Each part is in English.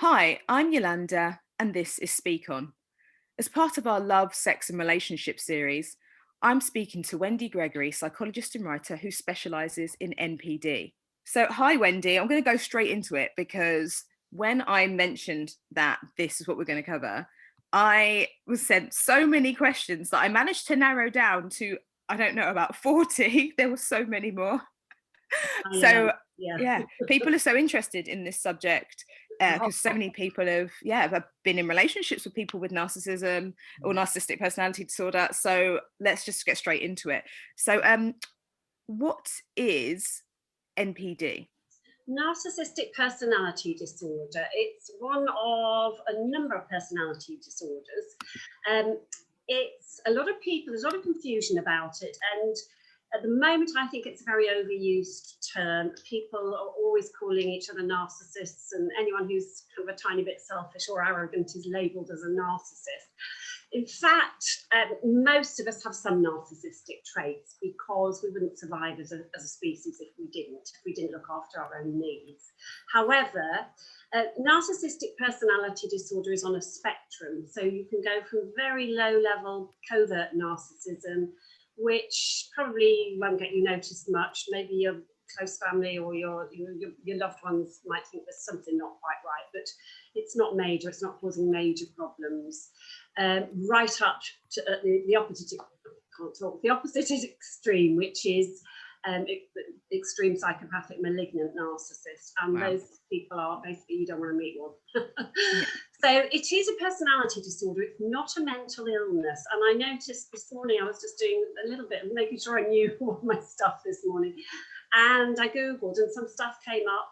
Hi, I'm Yolanda, and this is Speak On. As part of our Love, Sex and Relationship series, I'm speaking to Wendy Gregory, psychologist and writer who specialises in NPD. So, hi, Wendy. I'm going to go straight into it because when I mentioned that this is what we're going to cover, I was sent so many questions that I managed to narrow down to, I don't know, about 40. There were so many more. I know, So yeah. yeah, people are so interested in this subject It's a hot because so many people have been in relationships with people with narcissism or narcissistic personality disorder. So let's just get straight into it. So what is NPD? narcissistic personality disorder. It's one of a number of personality disorders. Um, it's a lot of people, there's a lot of confusion about it. And at the moment, I think it's a very overused term. People are always calling each other narcissists, and anyone who's kind of a tiny bit selfish or arrogant is labelled as a narcissist. In fact, most of us have some narcissistic traits because we wouldn't survive as a species if we didn't look after our own needs. However, narcissistic personality disorder is on a spectrum. So you can go from very low level covert narcissism, which probably won't get you noticed much. Maybe your close family or your loved ones might think there's something not quite right, but it's not major, it's not causing major problems. Right up to the opposite, can't talk, the opposite is extreme, which is extreme psychopathic malignant narcissist, and Wow. those people are basically, you don't want to meet one. Yeah. So it is a personality disorder, it's not a mental illness. And I noticed this morning, I was just doing a little bit of making sure I knew all my stuff this morning, and I googled and some stuff came up,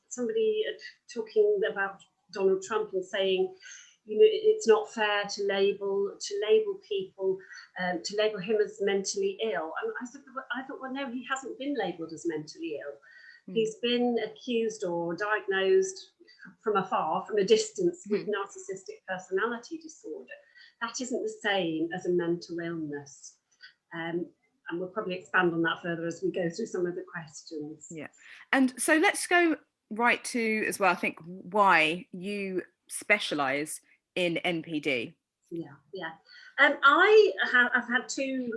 somebody talking about Donald Trump and saying, you know, it's not fair to label people, to label him as mentally ill. And I thought, well, no, he hasn't been labelled as mentally ill. Mm. He's been accused or diagnosed from afar, from a distance, with Mm. narcissistic personality disorder. That isn't the same as a mental illness. And we'll probably expand on that further as we go through some of the questions. Yeah. And so let's go right to as well, I think, why you specialise in NPD. Yeah. I've had two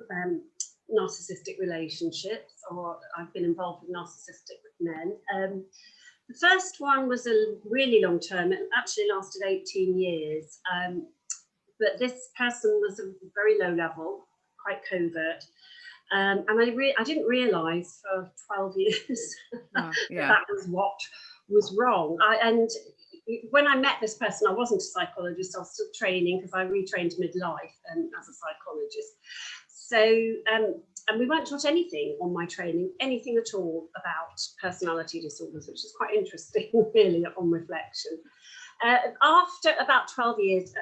narcissistic relationships, or I've been involved with narcissistic men. The first one was a really long term. It actually lasted 18 years. But this person was a very low level, quite covert. And I didn't realise for 12 years Wow. that Yeah. that was what was wrong. And when I met this person, I wasn't a psychologist, I was still training because I retrained midlife as a psychologist. So, and we weren't taught anything on my training, anything at all about personality disorders, which is quite interesting, really, on reflection. After about 12 years,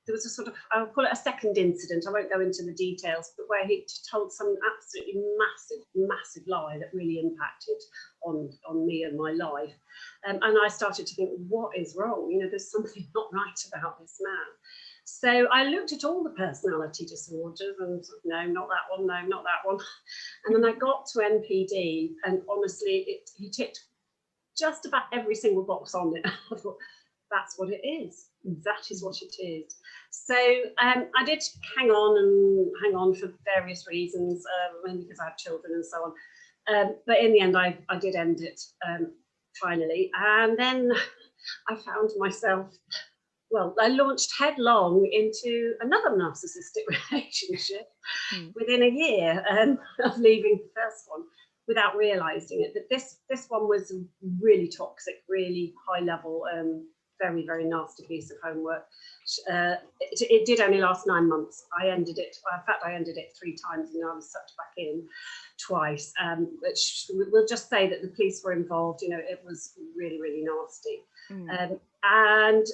there was a sort of, I'll call it a second incident. I won't go into the details, but where he told some absolutely massive lie that really impacted on me and my life. And I started to think, what is wrong? You know, there's something not right about this man. So I looked at all the personality disorders and sort of, no, not that one, no, not that one. And then I got to NPD, and honestly, he ticked just about every single box on it. I thought, that's what it is. That is what it is. So I did hang on for various reasons, mainly because I had children and so on. But in the end, I did end it finally. And then I found myself, well, I launched headlong into another narcissistic relationship within a year of leaving the first one without realising it. But this one was really toxic, really high level, very, very nasty piece of homework. It did only last 9 months. I ended it, well, in fact, I ended it 3 times and I was sucked back in twice. Which we'll just say that the police were involved. You know, it was really, really nasty. And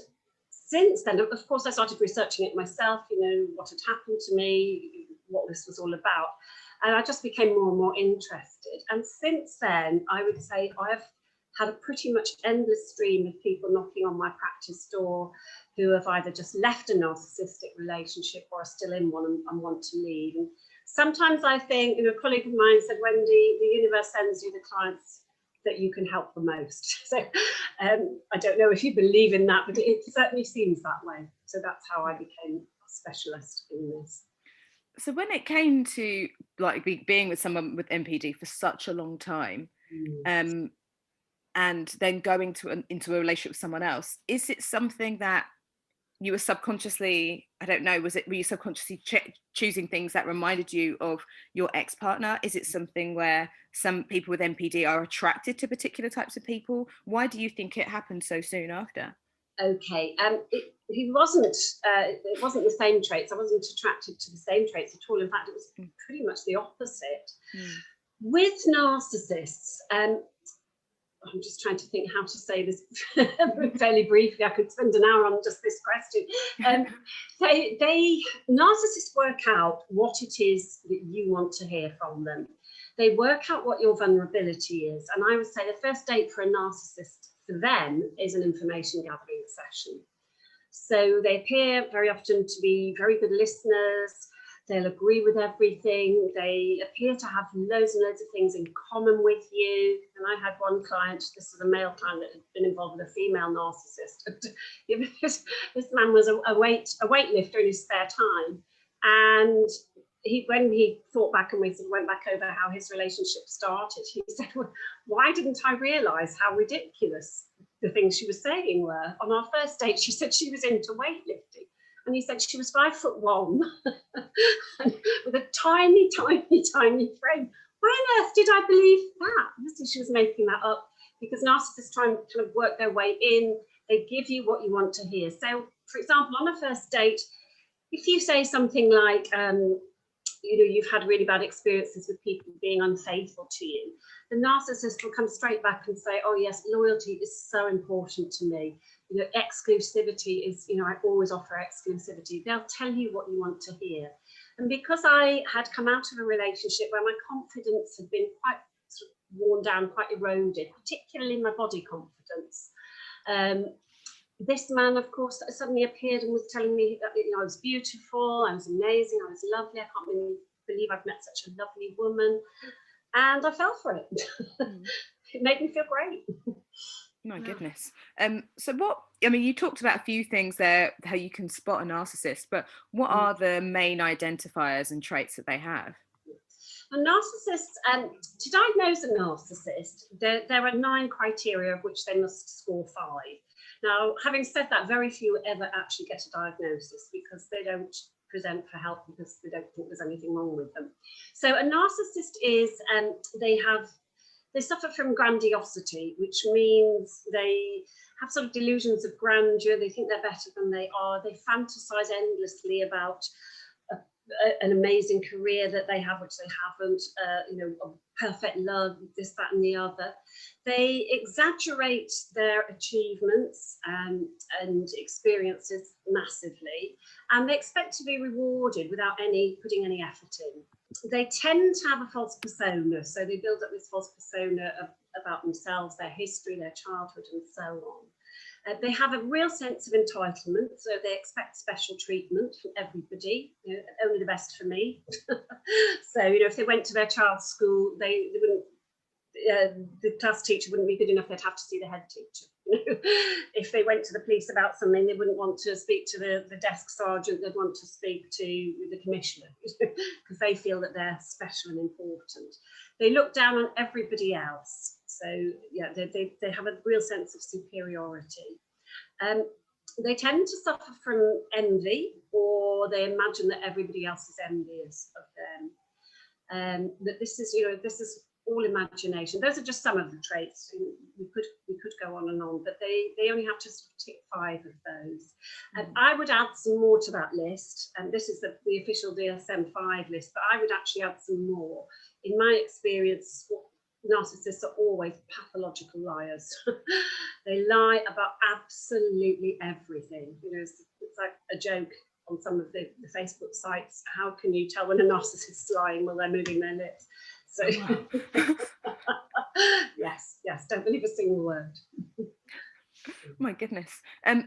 since then, of course, I started researching it myself, you know, what had happened to me, what this was all about. And I just became more and more interested. And since then, I would say I've had a pretty much endless stream of people knocking on my practice door who have either just left a narcissistic relationship or are still in one and want to leave. And sometimes I think, you know, a colleague of mine said, Wendy, the universe sends you the clients that you can help the most. So I don't know if you believe in that, but it certainly seems that way. So that's how I became a specialist in this. So when it came to like being with someone with NPD for such a long time, and then going into a relationship with someone else, is it something that you were subconsciously, I don't know, were you subconsciously choosing things that reminded you of your ex-partner? Is it something where some people with NPD are attracted to particular types of people? Why do you think it happened so soon after? Okay, it wasn't the same traits. I wasn't attracted to the same traits at all. In fact, it was pretty much the opposite. With narcissists, I'm just trying to think how to say this fairly briefly. I could spend an hour on just this question. Narcissists work out what it is that you want to hear from them. They work out what your vulnerability is. And I would say the first date for a narcissist for them is an information gathering session. So they appear very often to be very good listeners. They'll agree with everything. They appear to have loads and loads of things in common with you. And I had one client, this was a male client that had been involved with a female narcissist. This man was a weightlifter in his spare time. And when he thought back and we went back over how his relationship started, he said, well, why didn't I realise how ridiculous the things she was saying were? On our first date, she said she was into weightlifting. And he said she was 5'1" with a tiny, tiny, tiny frame. Why on earth did I believe that? Obviously, she was making that up because narcissists try and kind of work their way in. They give you what you want to hear. So, for example, on a first date, if you say something like, you've had really bad experiences with people being unfaithful to you, the narcissist will come straight back and say, oh yes, loyalty is so important to me. Exclusivity is, I always offer exclusivity. They'll tell you what you want to hear. And because I had come out of a relationship where my confidence had been quite sort of worn down, quite eroded, particularly my body confidence, this man, of course, suddenly appeared and was telling me that I was beautiful, I was amazing, I was lovely. I can't really believe I've met such a lovely woman. And I fell for it. It made me feel great. My goodness. So you talked about a few things there, how you can spot a narcissist, but what are the main identifiers and traits that they have? A narcissist, to diagnose a narcissist, there are 9 criteria of which they must score 5. Now, having said that, very few ever actually get a diagnosis because they don't present for help because they don't think there's anything wrong with them. So a narcissist is, they suffer from grandiosity, which means they have sort of delusions of grandeur. They think they're better than they are. They fantasize endlessly about an amazing career that they have, which they haven't, perfect love, this, that, and the other. They exaggerate their achievements and experiences massively, and they expect to be rewarded without putting any effort in. They tend to have a false persona, so they build up this false persona about themselves, their history, their childhood, and so on. They have a real sense of entitlement, so they expect special treatment from everybody, only the best for me. So, if they went to their child's school, they wouldn't, the class teacher wouldn't be good enough, they'd have to see the head teacher. If they went to the police about something, they wouldn't want to speak to the desk sergeant, they'd want to speak to the commissioner, because they feel that they're special and important. They look down on everybody else. So yeah, they have a real sense of superiority. They tend to suffer from envy, or they imagine that everybody else is envious of them. That this is all imagination. Those are just some of the traits. We could go on and on, but they only have to sort of tick 5 of those. And I would add some more to that list. And this is the official DSM-5 list, but I would actually add some more. In my experience, narcissists are always pathological liars. They lie about absolutely everything. It's like a joke on some of the Facebook sites. How can you tell when a narcissist is lying? Well, they're moving their lips. So yes, don't believe a single word. My goodness.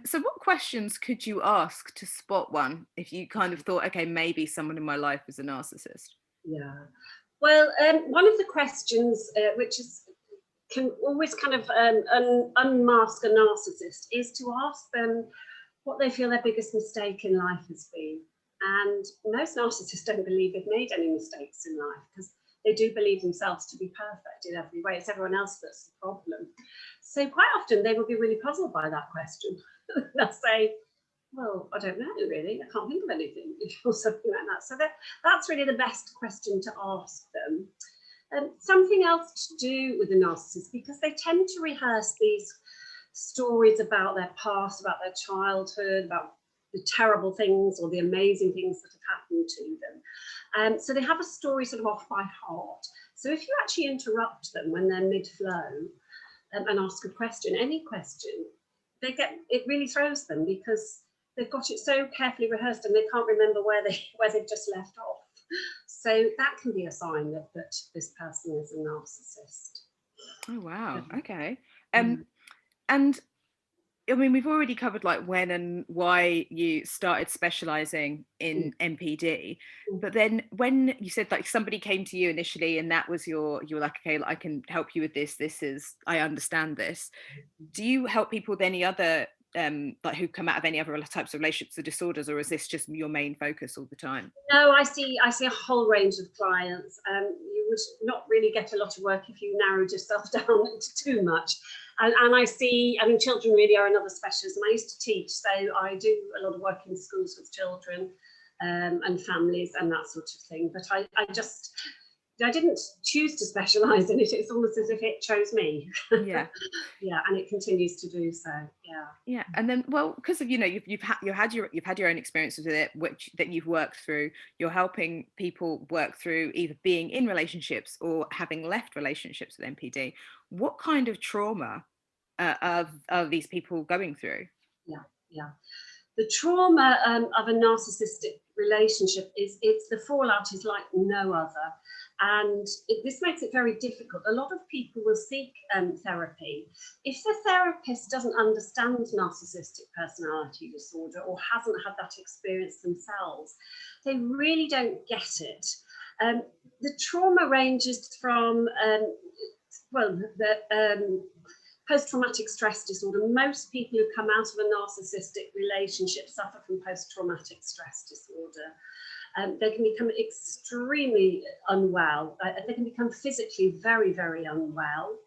So what questions could you ask to spot one if you kind of thought, okay, maybe someone in my life is a narcissist? Yeah. Well, one of the questions, which is can always kind of unmask a narcissist is to ask them what they feel their biggest mistake in life has been. And most narcissists don't believe they've made any mistakes in life, because they do believe themselves to be perfect in every way. It's everyone else that's the problem. So quite often they will be really puzzled by that question. They'll say, well, I don't know really, I can't think of anything, or something like that. So that's really the best question to ask them. Something else to do with the narcissist, because they tend to rehearse these stories about their past, about their childhood, about the terrible things or the amazing things that have happened to them. So they have a story sort of off by heart. So if you actually interrupt them when they're mid-flow and ask a question, any question, it really throws them, because they've got it so carefully rehearsed and they can't remember where they've just left off. So that can be a sign that this person is a narcissist. Oh wow. Okay. And I mean, we've already covered like when and why you started specializing in NPD, but then when you said like somebody came to you initially and that was you were like, okay, I can help you with this. I understand this. Do you help people with any other like who come out of any other types of relationships or disorders, or is this just your main focus all the time? No, I see a whole range of clients. You would not really get a lot of work if you narrowed yourself down to too much. And I mean, children really are another specialism. I used to teach, so I do a lot of work in schools with children and families and that sort of thing. But I didn't choose to specialise in it. It's almost as if it chose me. Yeah. Yeah, and it continues to do so. Yeah. Yeah, and then because of you've had your own experiences with it, which that you've worked through. You're helping people work through either being in relationships or having left relationships with NPD. What kind of trauma are these people going through? Yeah. The trauma of a narcissistic relationship the fallout is like no other. And this makes it very difficult. A lot of people will seek therapy. If the therapist doesn't understand narcissistic personality disorder or hasn't had that experience themselves, they really don't get it. The trauma ranges from, post-traumatic stress disorder. Most people who come out of a narcissistic relationship suffer from post-traumatic stress disorder. They can become extremely unwell. They can become physically very, very unwell.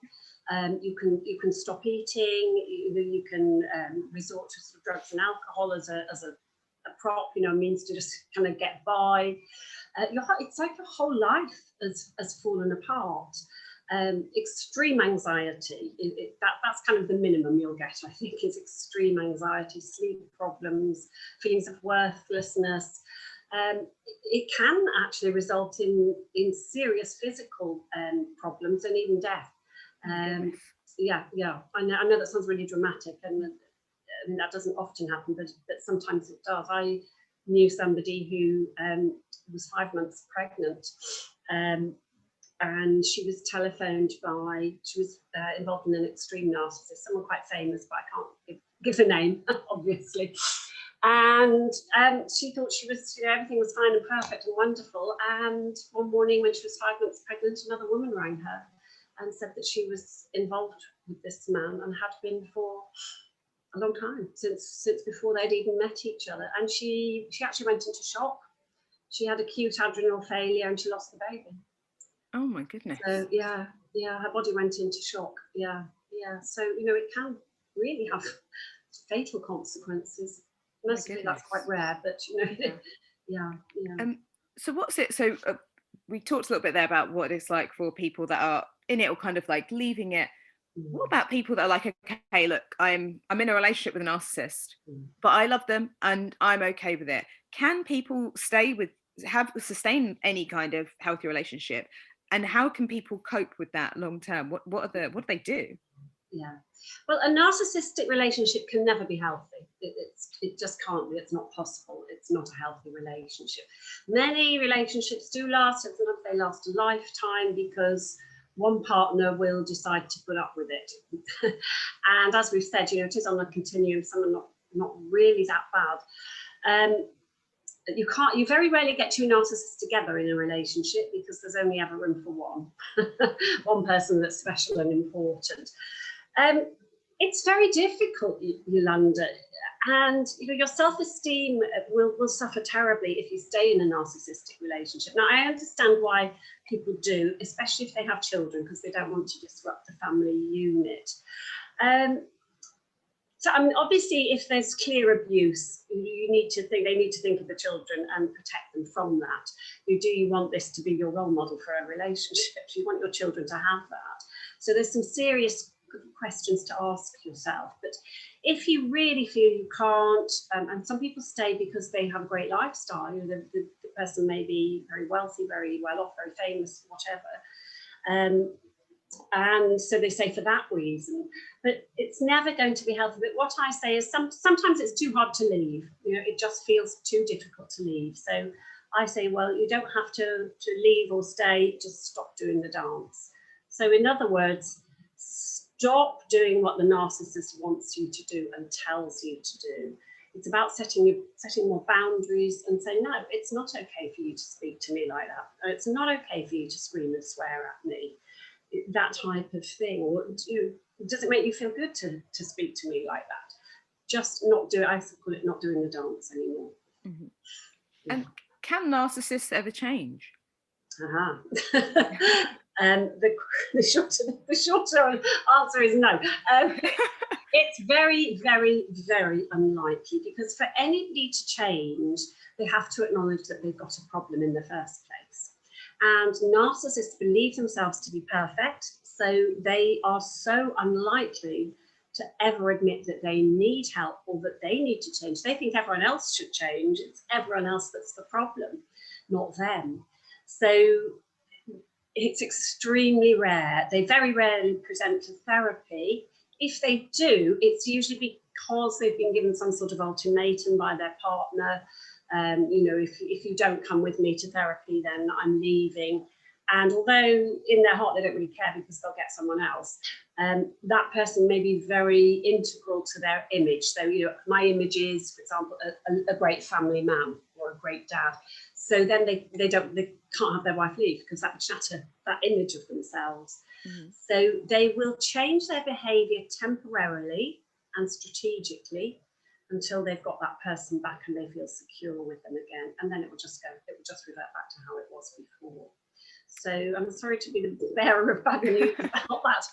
You can stop eating. You can resort to sort of drugs and alcohol as a prop, a means to just kind of get by. It's like your whole life has fallen apart. Extreme anxiety, that's kind of the minimum you'll get, I think, is extreme anxiety, sleep problems, feelings of worthlessness. It can actually result in serious physical problems and even death. Yeah, I know that sounds really dramatic, and I mean, that doesn't often happen, but sometimes it does. I knew somebody who was 5 months pregnant, and she was involved in an extreme narcissist, someone quite famous, but I can't give a name, obviously. And she thought everything was fine and perfect and wonderful. And one morning when she was 5 months pregnant, another woman rang her and said that she was involved with this man and had been for a long time, since before they'd even met each other. And she actually went into shock. She had acute adrenal failure and she lost the baby. Oh my goodness. So yeah, her body went into shock. Yeah. So it can really have fatal consequences. Mostly that's quite rare, but yeah. So what's it? So we talked a little bit there about what it's like for people that are in it or kind of like leaving it. What about people that are like, okay, look, I'm in a relationship with a narcissist, but I love them and I'm okay with it. Can people sustain any kind of healthy relationship? And how can people cope with that long term? What do they do? Yeah, well, a narcissistic relationship can never be healthy. It just can't be. It's not possible. It's not a healthy relationship. Many relationships do last. Sometimes they last a lifetime because one partner will decide to put up with it. And as we've said, it is on a continuum. Some are not really that bad. you very rarely get two narcissists together in a relationship, because there's only ever room for one, one person that's special and important. It's very difficult, Yolanda, and your self-esteem will suffer terribly if you stay in a narcissistic relationship. Now, I understand why people do, especially if they have children, because they don't want to disrupt the family unit. So obviously, if there's clear abuse, they need to think of the children and protect them from that. Do you want this to be your role model for a relationship? Do you want your children to have that? So there's some serious questions to ask yourself. But if you really feel you can't, and some people stay because they have a great lifestyle, the person may be very wealthy, very well off, very famous, whatever. And so they say for that reason, but it's never going to be healthy. But what I say is sometimes it's too hard to leave. It just feels too difficult to leave. So I say, well, you don't have to leave or stay, just stop doing the dance. So in other words, stop doing what the narcissist wants you to do and tells you to do. It's about setting more boundaries and saying, no, it's not okay for you to speak to me like that. It's not okay for you to scream and swear at me. That type of thing. Does it make you feel good to speak to me like that? Just not do it. I call it not doing the dance anymore. Mm-hmm. Yeah. And can narcissists ever change? The shorter answer is no. It's very, very, very unlikely, because for anybody to change, they have to acknowledge that they've got a problem in the first place. And narcissists believe themselves to be perfect, so they are so unlikely to ever admit that they need help or that they need to change. They think everyone else should change. It's everyone else that's the problem, not them. So it's extremely rare. They very rarely present to therapy. If they do, it's usually because they've been given some sort of ultimatum by their partner. If you don't come with me to therapy, then I'm leaving. And although in their heart they don't really care because they'll get someone else, that person may be very integral to their image. So, my image is, for example, a great family man or a great dad. So then they can't have their wife leave, because that would shatter that image of themselves. Mm-hmm. So they will change their behaviour temporarily and strategically until they've got that person back and they feel secure with them again, and then it will just revert back to how it was before. So I'm sorry to be the bearer of bad news about that.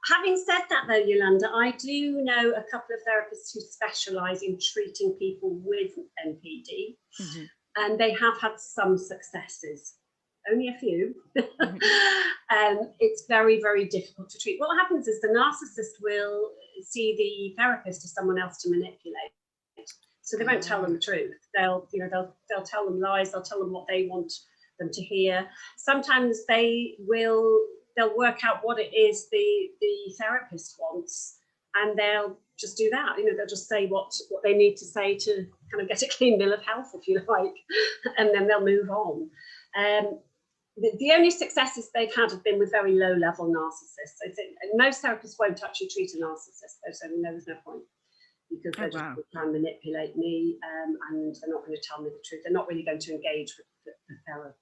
Having said that, though, Yolanda, I do know a couple of therapists who specialise in treating people with NPD, mm-hmm. and they have had some successes. Only a few. Mm-hmm. It's very, very difficult to treat. What happens is the narcissist will see the therapist as someone else to manipulate. So they won't tell them the truth. They'll tell them lies. They'll tell them what they want them to hear. Sometimes they'll work out what it is the therapist wants, and they'll just do that. They'll just say what they need to say to kind of get a clean bill of health, if you like, and then they'll move on. The only successes they've had have been with very low-level narcissists. Most therapists won't actually treat a narcissist. They're saying, no, there's no point, because they're just going to try and manipulate me, and they're not going to tell me the truth. They're not really going to engage with the therapy.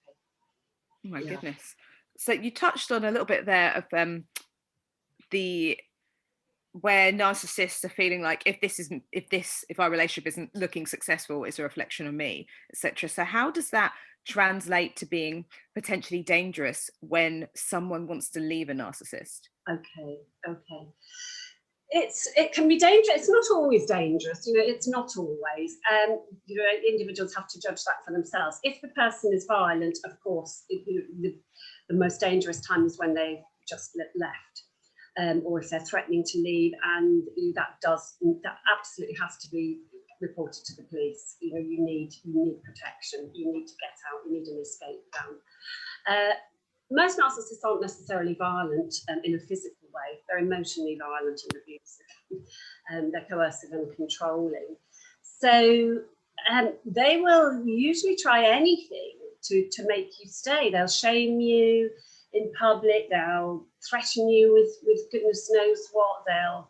Oh my goodness. So you touched on a little bit there of where narcissists are feeling like if our relationship isn't looking successful, it's a reflection of me, etc. So how does that translate to being potentially dangerous when someone wants to leave a narcissist? Okay. It can be dangerous. It's not always dangerous. It's not always. Individuals have to judge that for themselves. If the person is violent, of course, the most dangerous time is when they've just left, or if they're threatening to leave, and that absolutely has to be reported to the police. You need protection. You need to get out. You need an escape plan. Most narcissists aren't necessarily violent in a physical way. They're emotionally violent and abusive. They're coercive and controlling. So they will usually try anything to make you stay. They'll shame you in public. They'll threaten you with goodness knows what. They'll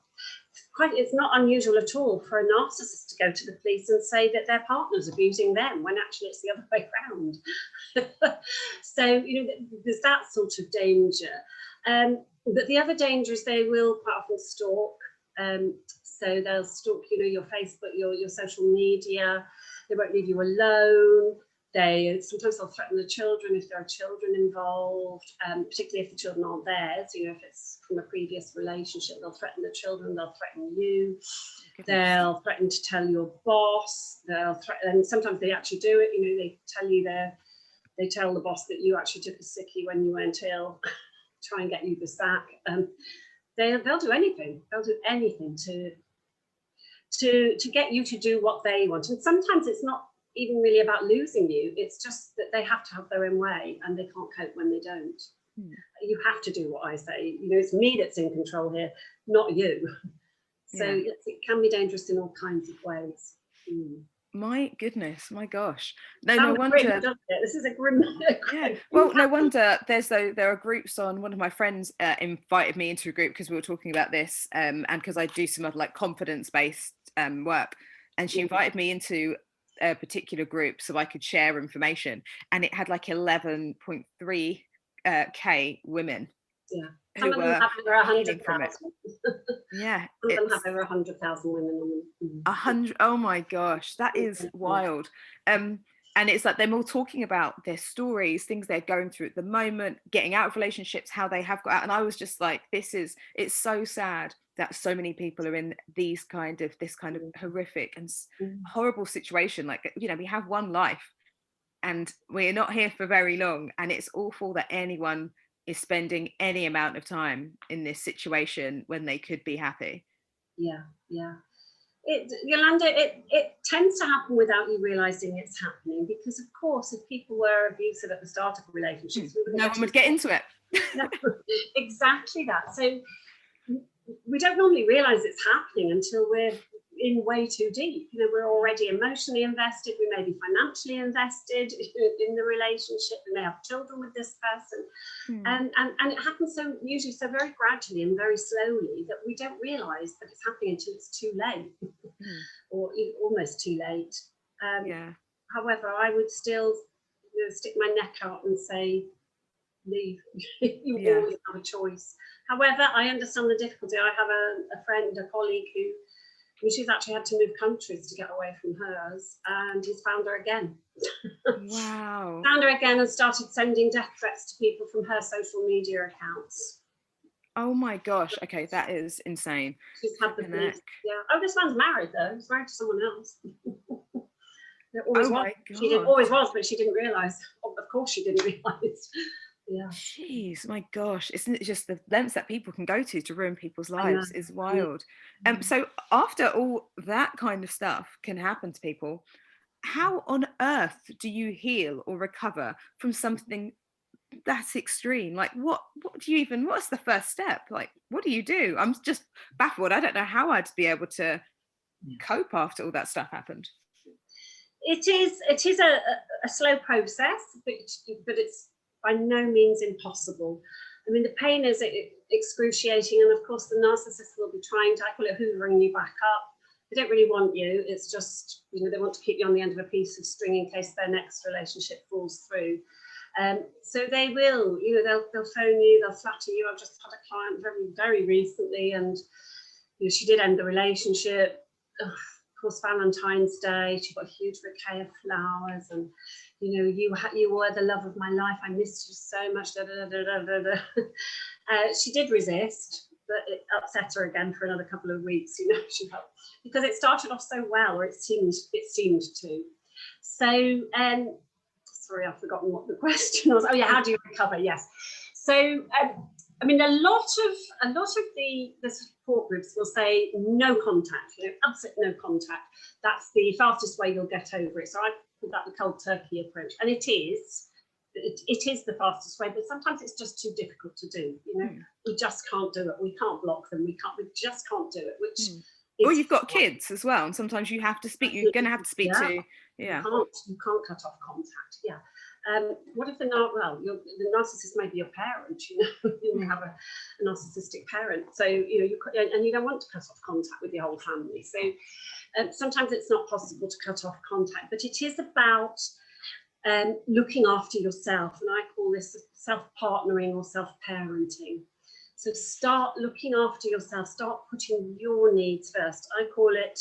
it's not unusual at all for a narcissist to go to the police and say that their partner's abusing them when actually it's the other way around. So, there's that sort of danger. But the other danger is they will quite often stalk. So they'll stalk, your Facebook, your social media. They won't leave you alone. Sometimes they'll threaten the children if there are children involved, particularly if the children aren't theirs. If it's from a previous relationship, they'll threaten the children, they'll threaten you. They'll threaten to tell your boss. And sometimes they actually do it. They tell the boss that you actually took a sickie when you went ill, try and get you the sack. They'll do anything. They'll do anything to get you to do what they want. And sometimes it's not even really about losing you. It's just that they have to have their own way and they can't cope when they don't. You have to do what I say. It's me that's in control here, not you. So it can be dangerous in all kinds of ways. My goodness, my gosh. No wonder. Grim, doesn't it? This is a grim. Yeah. Well, no wonder there are groups on. One of my friends invited me into a group because we were talking about this, and because I do some other like confidence-based work, and she invited me into a particular group so I could share information, and it had like 11.3 K women. Yeah. Some of them have over 100,000. Yeah. Some of them have over 100,000 women on them. 100. Oh my gosh, that is wild. And it's like they're all talking about their stories, things they're going through at the moment, getting out of relationships, how they have got out. And I was just like, it's so sad that so many people are in this kind of horrific and horrible situation. Like, we have one life and we're not here for very long. And it's awful that anyone is spending any amount of time in this situation when they could be happy. Yeah. Yolanda, it tends to happen without you realizing it's happening, because of course if people were abusive at the start of relationships, no one would get into it. No, exactly that. So we don't normally realize it's happening until we're in way too deep. We're already emotionally invested, we may be financially invested in the relationship, we may have children with this person, and it happens usually so very gradually and very slowly that we don't realize that it's happening until it's too late, or almost too late. However, I would still stick my neck out and say, leave. You always have a choice. However, I understand the difficulty. I have a friend, a colleague who she's actually had to move countries to get away from hers, and he's found her again. Wow. Found her again and started sending death threats to people from her social media accounts. Oh my gosh. Okay, that is insane. She's had the police. Yeah. Oh, this man's married though. He's married to someone else. Always was. She always was, but she didn't realise. Of course she didn't realise. Yeah. Jeez, my gosh. Isn't it just the lengths that people can go to ruin people's lives is wild. So after all that kind of stuff can happen to people, how on earth do you heal or recover from something that's extreme? Like what's the first step? Like, what do you do? I'm just baffled. I don't know how I'd be able to cope after all that stuff happened. It is a slow process, but it's by no means impossible. I mean, the pain is excruciating, and of course the narcissist will be trying to, I call it hoovering you back up. They don't really want you. It's just, they want to keep you on the end of a piece of string in case their next relationship falls through. So they will, they'll phone you, they'll flatter you. I've just had a client very, very recently, and she did end the relationship. Of course, Valentine's Day, she got a huge bouquet of flowers, and you were the love of my life. I missed you so much. She did resist, but it upset her again for another couple of weeks. She felt, because it started off so well, or it seemed to. So, sorry, I've forgotten what the question was. Oh yeah, how do you recover? Yes. So, I mean, a lot of the support groups will say no contact, absolute no contact. That's the fastest way you'll get over it. So I call that the cold turkey approach, and it is the fastest way. But sometimes it's just too difficult to do. We just can't do it. We can't block them. We just can't do it. Which or you've got kids as well, and sometimes you have to speak. You're going to have to speak to. Yeah. You can't cut off contact. Yeah. What if the narcissist may be your parent? You may have a narcissistic parent, so and you don't want to cut off contact with your whole family. So sometimes it's not possible to cut off contact, but it is about looking after yourself, and I call this self-partnering or self-parenting. So start looking after yourself, start putting your needs first. I call it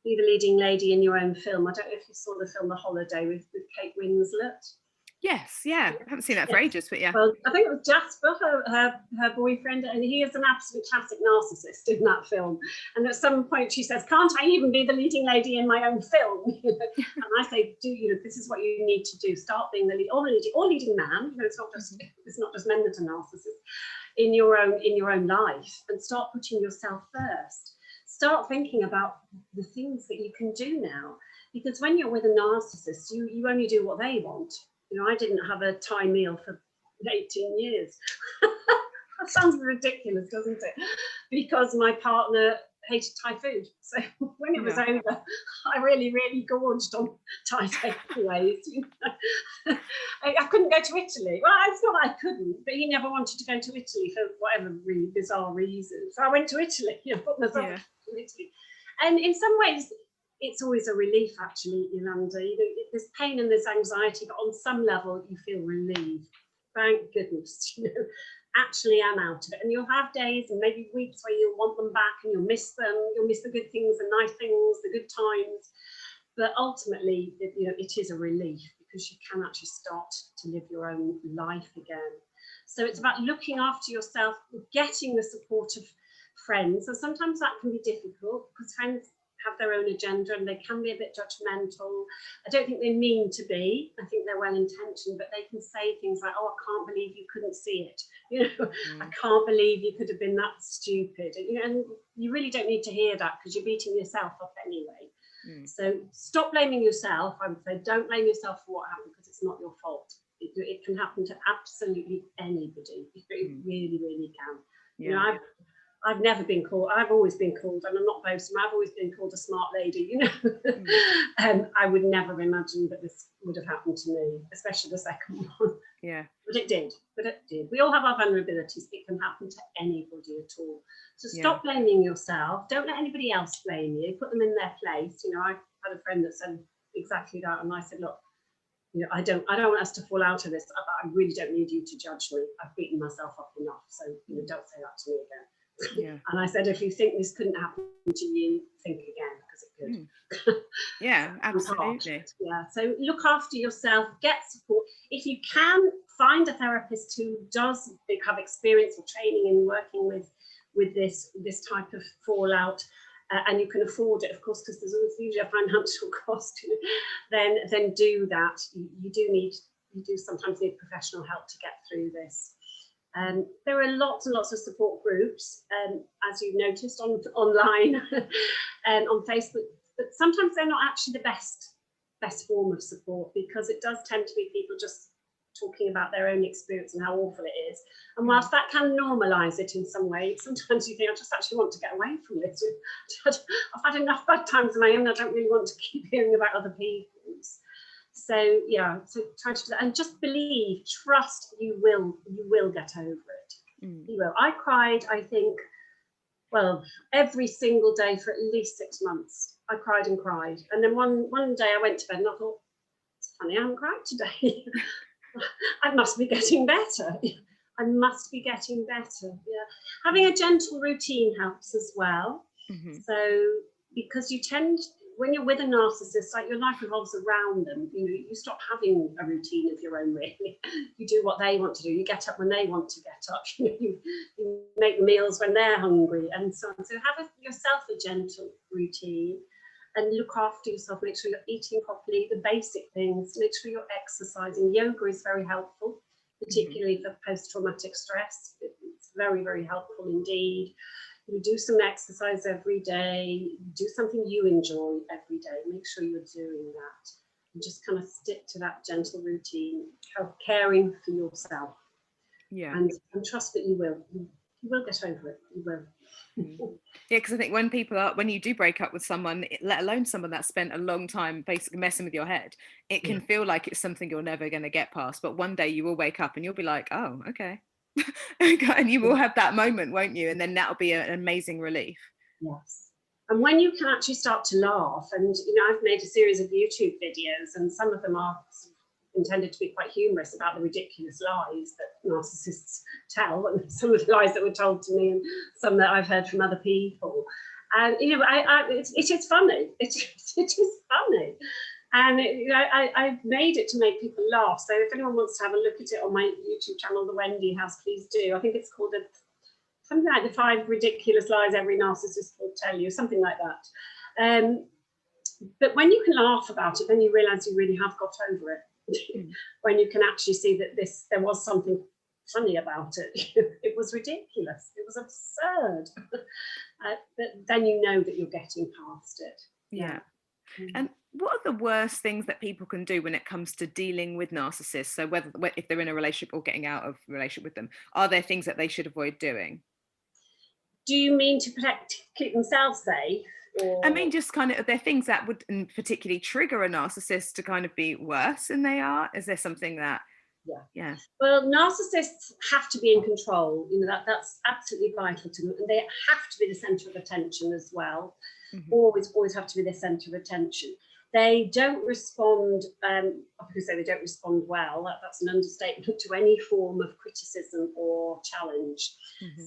be the leading lady in your own film. I don't know if you saw the film The Holiday with Kate Winslet. Yes, yeah. I haven't seen that for ages, but yeah. Well, I think it was Jasper, her boyfriend, and he is an absolute classic narcissist in that film. And at some point she says, "Can't I even be the leading lady in my own film?" And I say, this is what you need to do. Start being the lead, or leading man. It's not just men that are narcissists in your own life, and start putting yourself first. Start thinking about the things that you can do now, because when you're with a narcissist, you only do what they want. I didn't have a Thai meal for 18 years. That sounds ridiculous, doesn't it? Because my partner hated Thai food. So when it was over, I really, really gorged on Thai takeaways. I couldn't go to Italy. Well, it's not I couldn't, but he never wanted to go to Italy for whatever really bizarre reason. So I went to Italy, put myself to Italy. And in some ways, it's always a relief, actually, Yolanda. There's pain and there's anxiety, but on some level, you feel relieved. Thank goodness, actually I'm out of it. And you'll have days and maybe weeks where you'll want them back and you'll miss them. You'll miss the good things, the nice things, the good times. But ultimately, it is a relief because you can actually start to live your own life again. So it's about looking after yourself, getting the support of friends. And sometimes that can be difficult because friends have their own agenda and they can be a bit judgmental. I don't think they mean to be. I think they're well intentioned, but they can say things like, "Oh, I can't believe you couldn't see it. I can't believe you could have been that stupid." And you really don't need to hear that because you're beating yourself up anyway. So stop blaming yourself. I would say don't blame yourself for what happened because it's not your fault. It can happen to absolutely anybody. It really, really can. I've never been called, I've always been called, and I'm not boasting, I've always been called a smart lady, I would never imagine that this would have happened to me, especially the second one. Yeah. But it did. We all have our vulnerabilities. It can happen to anybody at all. So stop blaming yourself. Don't let anybody else blame you. Put them in their place. I had a friend that said exactly that, and I said, "Look, I don't want us to fall out of this. I really don't need you to judge me. I've beaten myself up enough. So don't say that to me again." And I said, if you think this couldn't happen to you, think again, because it could. Yeah, absolutely. Yeah, so look after yourself, get support. If you can, find a therapist who does have experience or training in working with this type of fallout, and you can afford it, of course, because there's always usually a financial cost. Then do that. You do sometimes need professional help to get through this. There are lots and lots of support groups, as you've noticed online and on Facebook, but sometimes they're not actually the best form of support because it does tend to be people just talking about their own experience and how awful it is. And whilst that can normalise it in some way, sometimes you think, I just actually want to get away from this. I've had enough bad times of my own. I don't really want to keep hearing about other people's. So try to do that and just believe, trust you will get over it. You will. I cried, I think, every single day for at least 6 months. I cried and cried. And then one day I went to bed and I thought, it's funny, I haven't cried today. I must be getting better. I must be getting better. Yeah. Having a gentle routine helps as well. So because you tend, when you're with a narcissist, like your life revolves around them, you stop having a routine of your own, really. You do what they want to do. You get up when they want to get up. You make meals when they're hungry and so on. So have yourself a gentle routine and look after yourself. Make sure you're eating properly, the basic things. Make sure you're exercising. Yoga is very helpful, particularly for post-traumatic stress. It's very, very helpful indeed. You do some exercise every day, do something you enjoy every day, make sure you're doing that, and just kind of stick to that gentle routine, caring for yourself. And trust that you will. You will get over it. You will. Yeah, because I think when you do break up with someone, let alone someone that spent a long time basically messing with your head, it can feel like it's something you're never going to get past. But one day you will wake up and you'll be like, oh, okay. And you will have that moment, won't you? And then that'll be an amazing relief. Yes. And when you can actually start to laugh, and I've made a series of YouTube videos, and some of them are intended to be quite humorous about the ridiculous lies that narcissists tell, and some of the lies that were told to me, and some that I've heard from other people. And it is funny. It is funny. And I made it to make people laugh. So if anyone wants to have a look at it on my YouTube channel, the Wendy House, please do. I think it's called something like the 5 ridiculous lies every narcissist will tell you, something like that. But when you can laugh about it, then you realise you really have got over it. When you can actually see that there was something funny about it. It was ridiculous. It was absurd. But then you know that you're getting past it. Yeah. And what are the worst things that people can do when it comes to dealing with narcissists? So if they're in a relationship or getting out of a relationship with them, are there things that they should avoid doing? Do you mean to keep themselves safe? Or... I mean, just kind of, are there things that would particularly trigger a narcissist to kind of be worse than they are? Is there something that... Yeah. Well, narcissists have to be in control. That's absolutely vital to them, and they have to be the centre of attention as well. Always have to be the centre of attention. They don't respond. People say they don't respond well. That's an understatement to any form of criticism or challenge.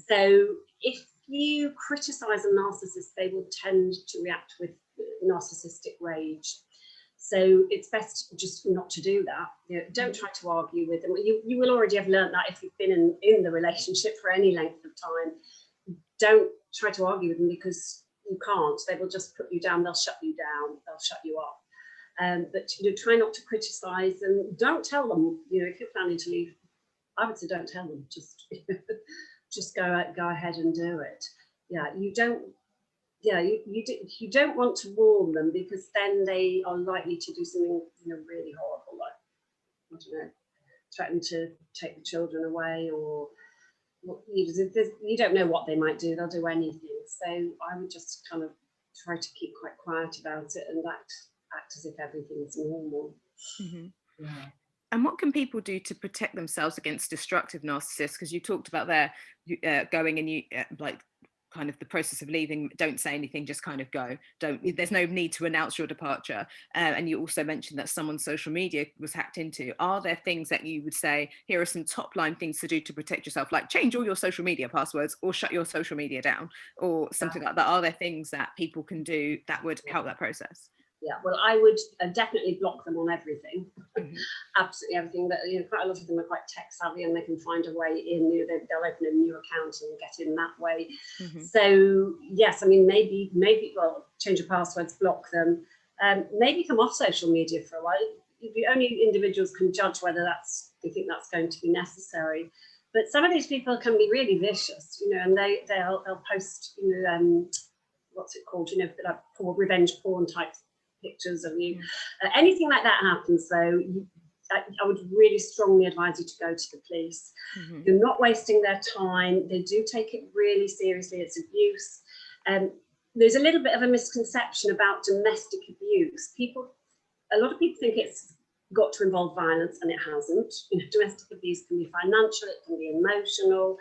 So if you criticise a narcissist, they will tend to react with narcissistic rage. So it's best just not to do that. Don't try to argue with them. You will already have learned that if you've been in the relationship for any length of time. Don't try to argue with them, because you can't. They will just put you down. They'll shut you down. They'll shut you up. But try not to criticise them. Don't tell them. If you're planning to leave, I would say don't tell them. Just go ahead and do it. You don't want to warn them, because then they are likely to do something really horrible, like, I don't know, threaten to take the children away, or you don't know what they might do. They'll do anything. So I would just kind of try to keep quite quiet about it and act as if everything's normal. And what can people do to protect themselves against destructive narcissists? Because you talked about going and you kind of the process of leaving, don't say anything, just kind of go. There's no need to announce your departure. And you also mentioned that someone's social media was hacked into. Are there things that you would say, here are some top line things to do to protect yourself, like change all your social media passwords or shut your social media down or something like that? Are there things that people can do that would help that process? Yeah, well, I would definitely block them on everything. Absolutely everything. But quite a lot of them are quite tech savvy, and they can find a way in. They'll open a new account and get in that way. So yes, I mean, maybe change your passwords, block them. Maybe come off social media for a while. The only individuals can judge whether they think that's going to be necessary. But some of these people can be really vicious, and they'll post, what's it called, like revenge porn type pictures of you. Anything like that happens, though, I would really strongly advise you to go to the police. You're not wasting their time. They do take it really seriously. It's abuse. There's a little bit of a misconception about domestic abuse. A lot of people think it's got to involve violence, and it hasn't. Domestic abuse can be financial, it can be emotional,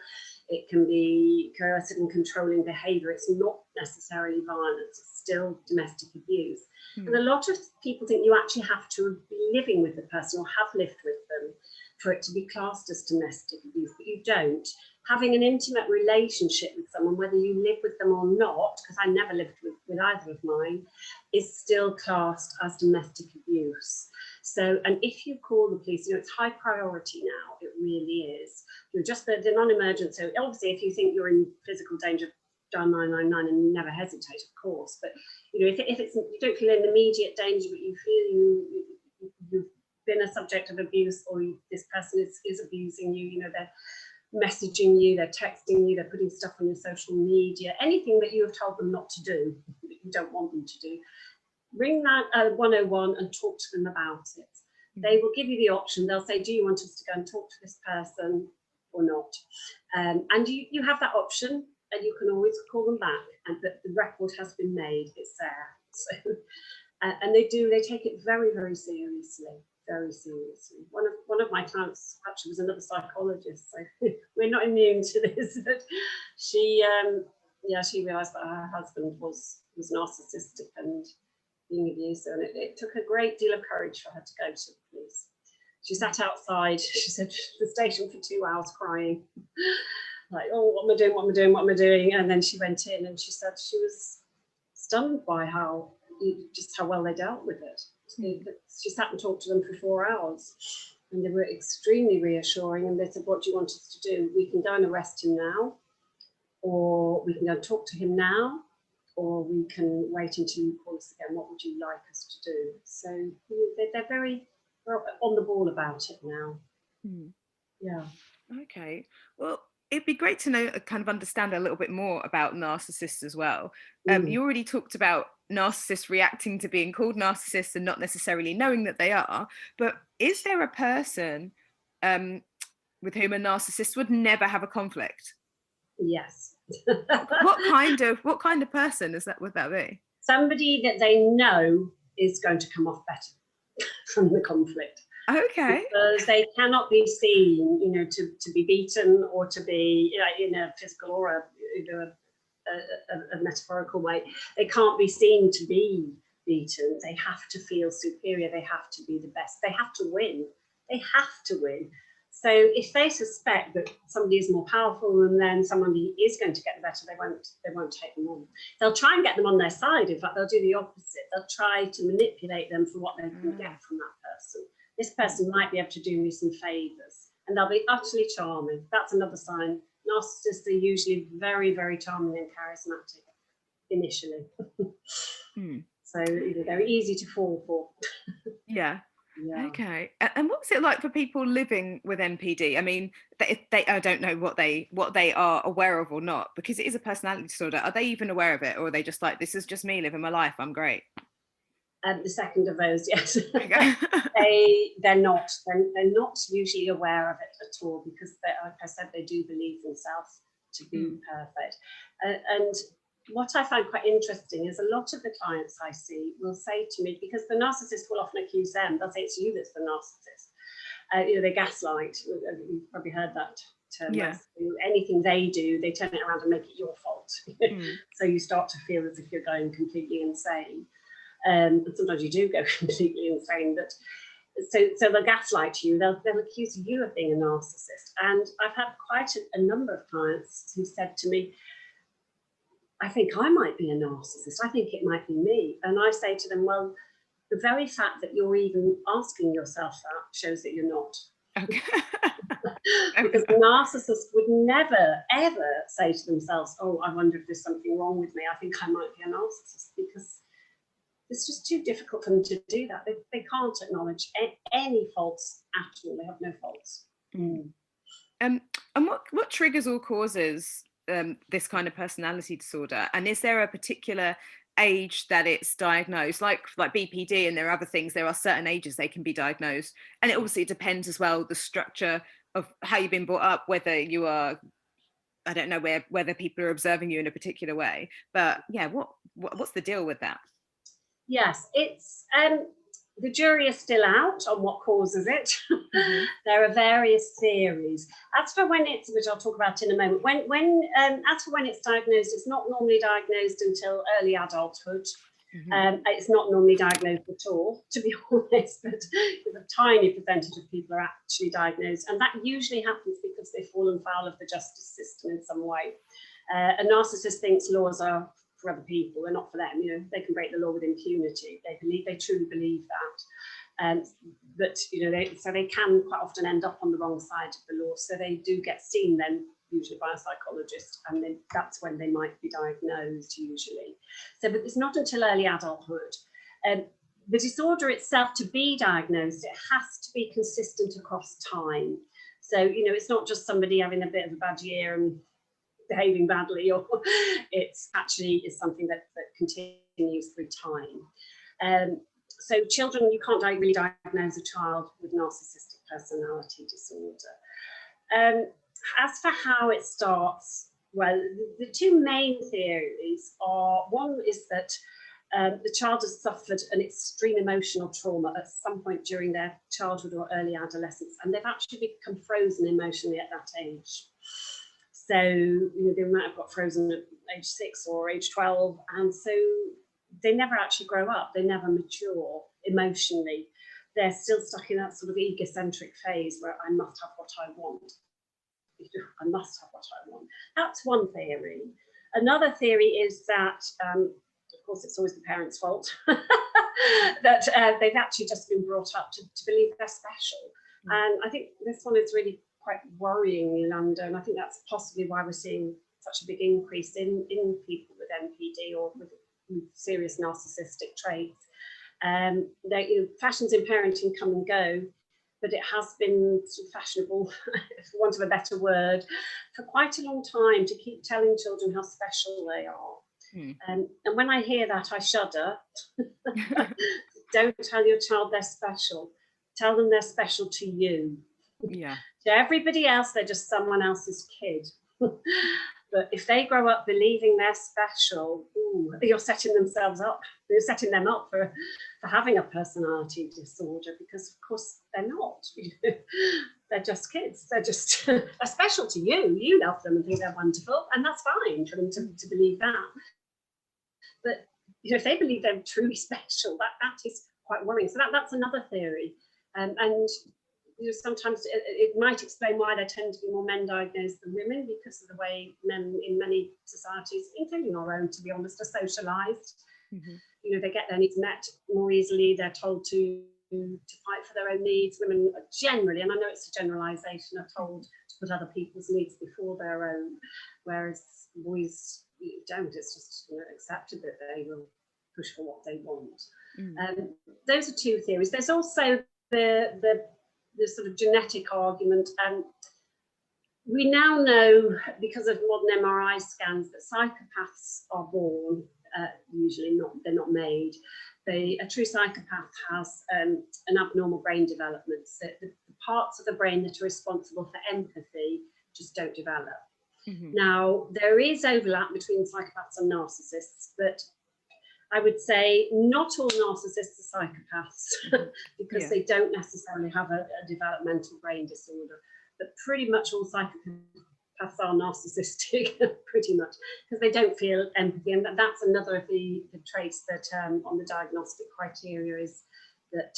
it can be coercive and controlling behaviour. It's not necessarily violence, it's still domestic abuse. And a lot of people think you actually have to be living with the person or have lived with them for it to be classed as domestic abuse, but you don't. Having an intimate relationship with someone, whether you live with them or not, because I never lived with either of mine, is still classed as domestic abuse. So, and if you call the police, it's high priority now, it really is. You're just the non-emergent, so obviously if you think you're in physical danger, dial 999 and never hesitate, of course. But if it's you don't feel in immediate danger, but you feel you've been a subject of abuse, or this person is abusing you, they're messaging you, they're texting you, they're putting stuff on your social media, anything that you have told them not to do, that you don't want them to do, ring that 101 and talk to them about it. They will give you the option. They'll say, do you want us to go and talk to this person? or not. And you have that option, and you can always call them back, and the record has been made, it's there. So, and they take it very, very seriously, very seriously. One of my clients actually was another psychologist, so we're not immune to this, but she realised that her husband was narcissistic and being abusive, and it took a great deal of courage for her to go to the police. She sat outside, she said, the station for 2 hours crying, like, oh, what am I doing, what am I doing, what am I doing? And then she went in and she said she was stunned by how well they dealt with it. She sat and talked to them for 4 hours, and they were extremely reassuring, and they said, what do you want us to do? We can go and arrest him now, or we can go and talk to him now, or we can wait until you call us again. What would you like us to do? So they're very on the ball about it now. Yeah. Okay. Well, it'd be great to know, kind of understand a little bit more about narcissists as well. You already talked about narcissists reacting to being called narcissists and not necessarily knowing that they are, but is there a person with whom a narcissist would never have a conflict? Yes. What kind of person would that be? Somebody that they know is going to come off better from the conflict. Okay. Because they cannot be seen, to be beaten, or to be, in a physical or a metaphorical way. They can't be seen to be beaten. They have to feel superior. They have to be the best. They have to win. They have to win. So if they suspect that somebody is more powerful than them, somebody is going to get the better, they won't take them on. They'll try and get them on their side. In fact, they'll do the opposite. They'll try to manipulate them for what they can get from that person. This person might be able to do me some favours, and they'll be utterly charming. That's another sign. Narcissists are usually very, very charming and charismatic initially. So they're easy to fall for. Yeah. Yeah. Okay. And what's it like for people living with NPD? I mean, I don't know what they are aware of or not, because it is a personality disorder. Are they even aware of it, or are they just like, this is just me living my life, I'm great? The second of those, yes. They're not usually aware of it at all, because like I said, they do believe themselves to be perfect. And what I find quite interesting is a lot of the clients I see will say to me, because the narcissist will often accuse them, they'll say it's you that's the narcissist. They gaslight. You've probably heard that term. Yeah. Anything they do, they turn it around and make it your fault. So you start to feel as if you're going completely insane. And sometimes you do go completely insane, but so they'll gaslight you, they'll accuse you of being a narcissist. And I've had quite a number of clients who said to me, I think I might be a narcissist, I think it might be me. And I say to them, well, the very fact that you're even asking yourself that shows that you're not. Okay. Because a narcissist would never, ever say to themselves, oh, I wonder if there's something wrong with me, I think I might be a narcissist, because it's just too difficult for them to do that. They can't acknowledge any faults at all. They have no faults. And what triggers or causes this kind of personality disorder? And is there a particular age that it's diagnosed, like BPD, and there are other things? There are certain ages they can be diagnosed, and it obviously depends as well the structure of how you've been brought up, whether you are, I don't know, whether people are observing you in a particular way. But yeah, what's the deal with that? Yes, it's the jury is still out on what causes it. There are various theories. As for when it's, which I'll talk about in a moment, as for when it's diagnosed, it's not normally diagnosed until early adulthood. It's not normally diagnosed at all, to be honest, but a tiny percentage of people are actually diagnosed, and that usually happens because they've fallen foul of the justice system in some way. A narcissist thinks laws are for other people, they're not for them. They can break the law with impunity. They truly believe that, but they can quite often end up on the wrong side of the law. So they do get seen then, usually by a psychologist, and then that's when they might be diagnosed usually. So, but it's not until early adulthood. The disorder itself, to be diagnosed, it has to be consistent across time. So it's not just somebody having a bit of a bad year and behaving badly, or it's something that continues through time. So children, you can't really diagnose a child with narcissistic personality disorder. as for how it starts, well, the two main theories are, one is that the child has suffered an extreme emotional trauma at some point during their childhood or early adolescence, and they've actually become frozen emotionally at that age. So, they might have got frozen at age 6 or age 12, and so they never actually grow up, they never mature emotionally. They're still stuck in that sort of egocentric phase where I must have what I want. I must have what I want. That's one theory. Another theory is that, of course, it's always the parents' fault, that they've actually just been brought up to believe they're special. And I think this one is really quite worrying, Yolanda, and I think that's possibly why we're seeing such a big increase in people with NPD or with serious narcissistic traits. Fashions in parenting come and go, but it has been sort of fashionable, for want of a better word, for quite a long time to keep telling children how special they are. And when I hear that, I shudder. Don't tell your child they're special. Tell them they're special to you. Yeah. To everybody else, they're just someone else's kid. But if they grow up believing they're special, you're setting them up for having a personality disorder, because of course they're not. They're just kids. They're special to you. You love them and think they're wonderful, and that's fine for them to believe that. But if they believe they're truly special, that is quite worrying. So that's another theory. And sometimes it might explain why there tend to be more men diagnosed than women, because of the way men in many societies, including our own, to be honest, are socialised. They get their needs met more easily. They're told to fight for their own needs. Women are generally, and I know it's a generalisation, are told to put other people's needs before their own, whereas boys don't. It's just accepted that they will push for what they want. Those are two theories. There's also the sort of genetic argument, and we now know, because of modern MRI scans, that psychopaths are born, usually they're not made. A true psychopath has an abnormal brain development, so the parts of the brain that are responsible for empathy just don't develop. Now, there is overlap between psychopaths and narcissists, but I would say not all narcissists are psychopaths, because they don't necessarily have a developmental brain disorder, but pretty much all psychopaths are narcissistic, pretty much, because they don't feel empathy. And that's another of the traits that on the diagnostic criteria is that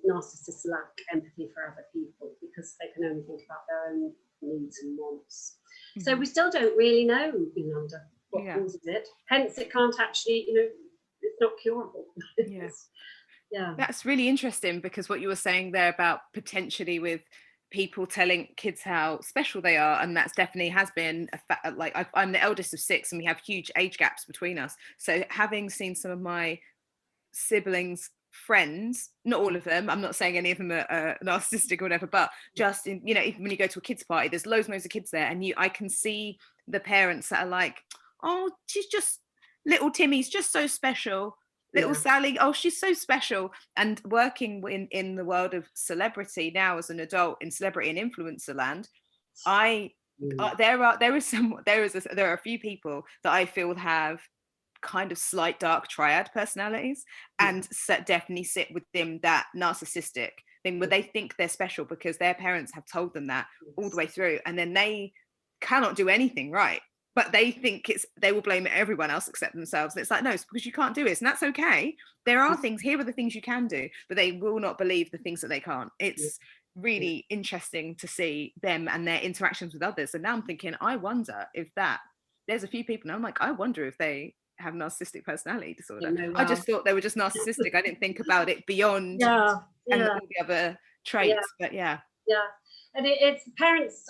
narcissists lack empathy for other people, because they can only think about their own needs and wants. So we still don't really know, Yolanda, what causes it. Hence, it can't actually, it's not curable. Yeah. That's really interesting, because what you were saying there about potentially with people telling kids how special they are, and that's definitely has been I'm the eldest of 6, and we have huge age gaps between us. So having seen some of my siblings' friends, not all of them, I'm not saying any of them are narcissistic or whatever, but just in, even when you go to a kids party, there's loads of kids there, and I can see the parents that are like, oh, she's just, little Timmy's just so special, little Sally, oh, she's so special. And working in the world of celebrity now as an adult in celebrity and influencer land, there are a few people that I feel have kind of slight dark triad personalities, and definitely sit within that narcissistic thing where they think they're special because their parents have told them that all the way through, and then they cannot do anything right, but they think they will blame everyone else except themselves. And it's like, no, it's because you can't do it, and that's okay. There are things, here are the things you can do, but they will not believe the things that they can't. It's really interesting to see them and their interactions with others. And now I'm thinking, I wonder if there's a few people, and I'm like, I wonder if they have narcissistic personality disorder. I just thought they were just narcissistic. I didn't think about it beyond and all the other traits. But and it's parents,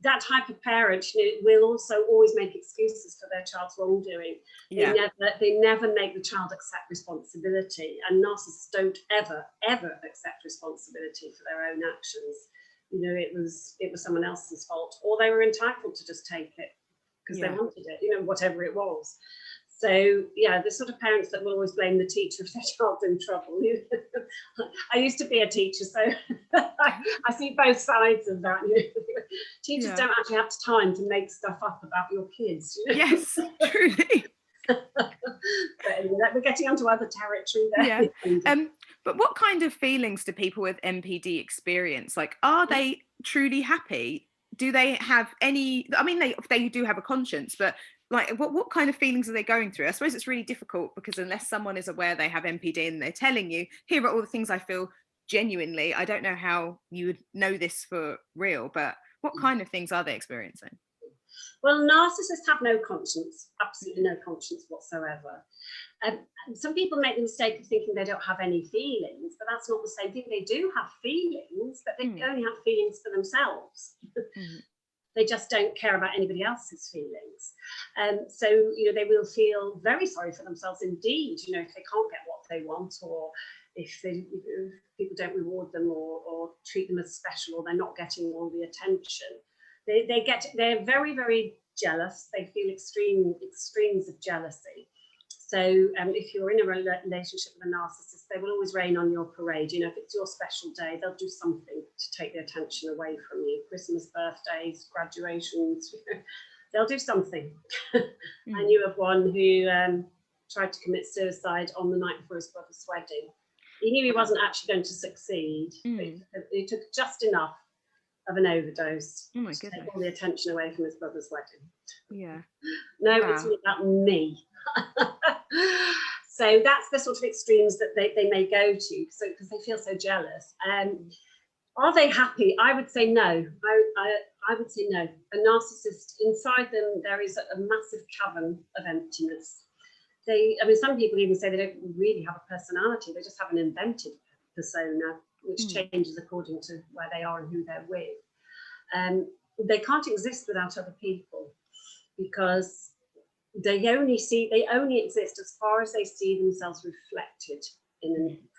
that type of parent will also always make excuses for their child's wrongdoing. They never make the child accept responsibility, and narcissists don't ever accept responsibility for their own actions. It was someone else's fault, or they were entitled to just take it because they wanted it, whatever it was. So yeah, the sort of parents that will always blame the teacher if their child's in trouble. I used to be a teacher, so I see both sides of that. Teachers don't actually have time to make stuff up about your kids. Yes, truly. But anyway, we're getting onto other territory there. Yeah. But what kind of feelings do people with NPD experience? Like, are they truly happy? Do they have any? I mean, they do have a conscience, but like, what kind of feelings are they going through? I suppose it's really difficult because unless someone is aware they have NPD and they're telling you, here are all the things I feel genuinely. I don't know how you would know this for real, but what kind of things are they experiencing? Well, narcissists have no conscience, absolutely no conscience whatsoever. And some people make the mistake of thinking they don't have any feelings, but that's not the same thing. They do have feelings, but they only have feelings for themselves. They just don't care about anybody else's feelings. So, they will feel very sorry for themselves indeed, if they can't get what they want, or if people don't reward them or treat them as special, or they're not getting all the attention. They're very, very jealous. They feel extremes of jealousy. So if you're in a relationship with a narcissist, they will always rain on your parade. If it's your special day, they'll do something to take the attention away from you. Christmas, birthdays, graduations, they'll do something. I knew of one who tried to commit suicide on the night before his brother's wedding. He knew he wasn't actually going to succeed. He took just enough of an overdose to take all the attention away from his brother's wedding. Yeah. No, it's all about me. So that's the sort of extremes that they may go to, because they feel so jealous. Are they happy? I would say no. I would say no. A narcissist, inside them, there is a massive cavern of emptiness. Some people even say they don't really have a personality. They just have an invented persona, which changes according to where they are and who they're with. They can't exist without other people, because they only exist as far as they see themselves reflected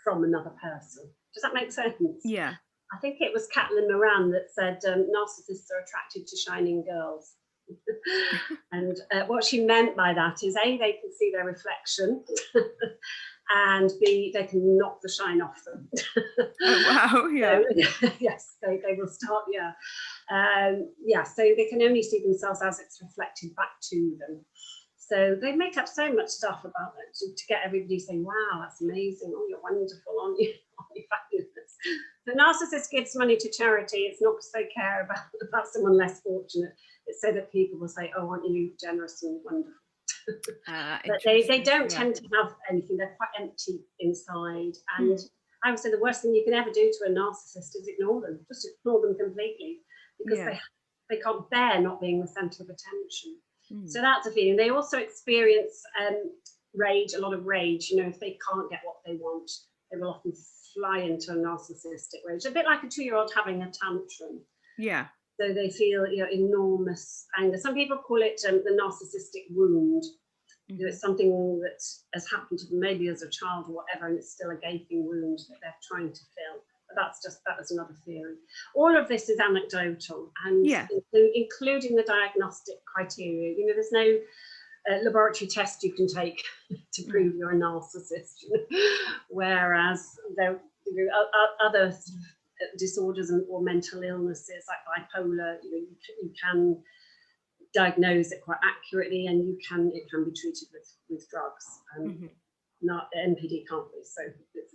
from another person. Does that make sense? Yeah. I think it was Caitlin Moran that said narcissists are attracted to shining girls. And what she meant by that is A, they can see their reflection, and B, they can knock the shine off them. Oh, wow, yeah. So, yes, they will start, so they can only see themselves as it's reflected back to them. So they make up so much stuff about it to get everybody saying, wow, that's amazing, oh, you're wonderful, aren't you? You're fabulous. The narcissist gives money to charity. It's not because they care about someone less fortunate. It's so that people will say, oh, aren't you generous and wonderful? But they don't tend to have anything. They're quite empty inside. And I would say the worst thing you can ever do to a narcissist is ignore them. Just ignore them completely, because they can't bear not being the centre of attention. So that's a feeling. They also experience rage, a lot of rage. If they can't get what they want, they will often fly into a narcissistic rage. A bit like a 2-year-old having a tantrum. Yeah. So they feel enormous anger. Some people call it the narcissistic wound. It's something that has happened to them maybe as a child or whatever, and it's still a gaping wound that they're trying to fill. But that was another theory. All of this is anecdotal, and including the diagnostic criteria. There's no laboratory test you can take to prove you're a narcissist. Whereas there are other sort of disorders or mental illnesses like bipolar, you can diagnose it quite accurately, and it can be treated with drugs. Not NPD can't be. So it's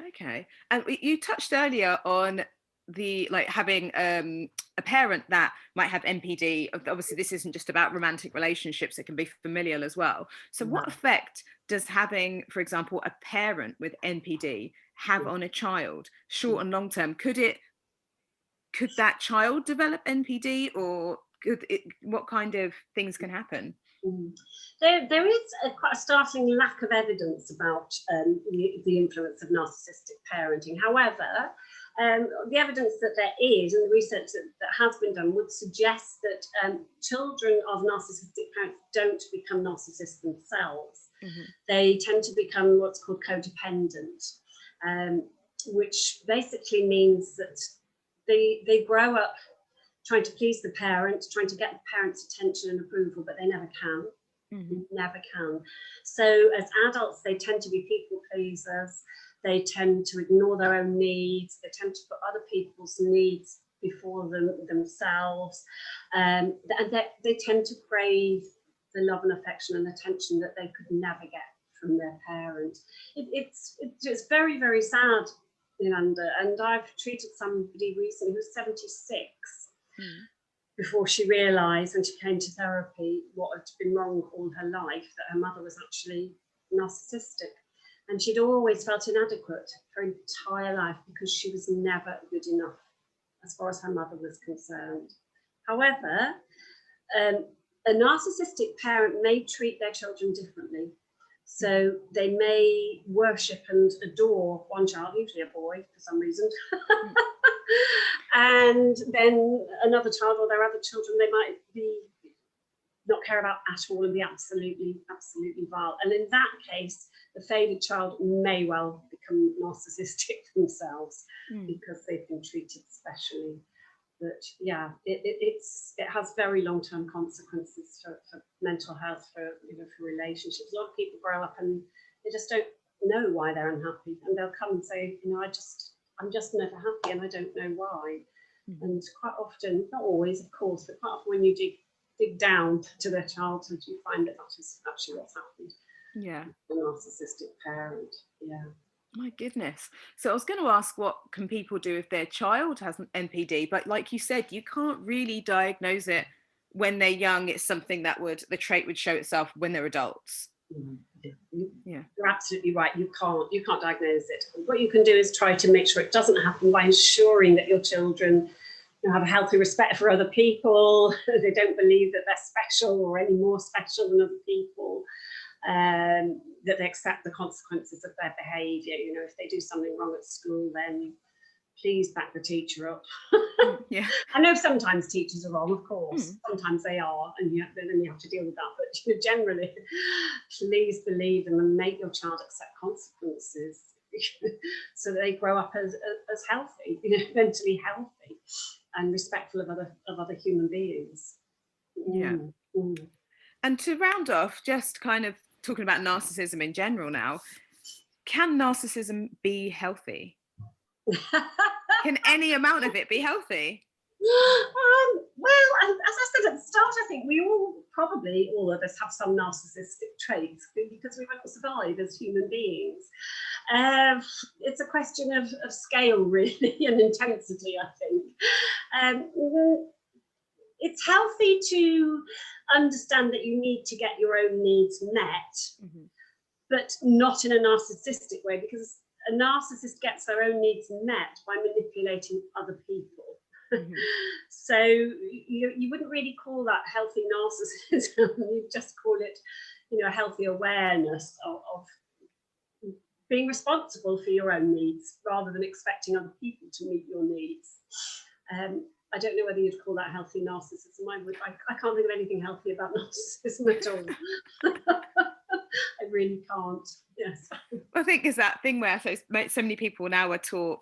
Okay. And you touched earlier on the having a parent that might have NPD. Obviously, this isn't just about romantic relationships; it can be familial as well. So, what effect does having, for example, a parent with NPD have on a child, short and long term? Could that child develop NPD, or what kind of things can happen? There is quite a startling lack of evidence about the influence of narcissistic parenting. However, the evidence that there is, and the research that has been done, would suggest that children of narcissistic parents don't become narcissists themselves. They tend to become what's called codependent, which basically means that they grow up trying to please the parent, trying to get the parent's attention and approval, but they never can. You never can. So as adults, they tend to be people pleasers. They tend to ignore their own needs. They tend to put other people's needs before themselves. And they tend to crave the love and affection and attention that they could never get from their parent. It's very, very sad, Yolanda. And I've treated somebody recently who's 76 before she realised, when she came to therapy, what had been wrong all her life, that her mother was actually narcissistic. And she'd always felt inadequate her entire life because she was never good enough as far as her mother was concerned. However, a narcissistic parent may treat their children differently. So they may worship and adore one child, usually a boy for some reason, and then another child or their other children they might be not care about at all and be absolutely vile. And in that case, the favoured child may well become narcissistic themselves because they've been treated specially. But yeah, it has very long-term consequences for mental health, for relationships. A lot of people grow up and they just don't know why they're unhappy, and they'll come and say, I'm just never happy, and I don't know why. And quite often, not always, of course, but quite often when you dig down to their childhood, you find that is actually what's happened. Yeah, a narcissistic parent. Yeah. My goodness. So I was going to ask, what can people do if their child has an NPD? But like you said, you can't really diagnose it when they're young. It's something that the trait would show itself when they're adults. Yeah, you're absolutely right. You can't diagnose it. What you can do is try to make sure it doesn't happen by ensuring that your children have a healthy respect for other people. They don't believe that they're special or any more special than other people. That they accept the consequences of their behaviour. If they do something wrong at school, then please back the teacher up. Yeah. I know sometimes teachers are wrong, of course. Sometimes they are, and then you have to deal with that. But generally, please believe them and make your child accept consequences so that they grow up as healthy, mentally healthy and respectful of other human beings. Yeah. And to round off, just kind of talking about narcissism in general now, can narcissism be healthy? Can any amount of it be healthy? Well, as I said at the start, I think probably all of us have some narcissistic traits because we won't survive as human beings. It's a question of scale, really, and intensity, I think. It's healthy to understand that you need to get your own needs met, but not in a narcissistic way, because a narcissist gets their own needs met by manipulating other people. So you wouldn't really call that healthy narcissism. You'd just call it, a healthy awareness of being responsible for your own needs rather than expecting other people to meet your needs. I don't know whether you'd call that healthy narcissism. I can't think of anything healthy about narcissism at all. I really can't. Yes. I think it's that thing where so many people now are taught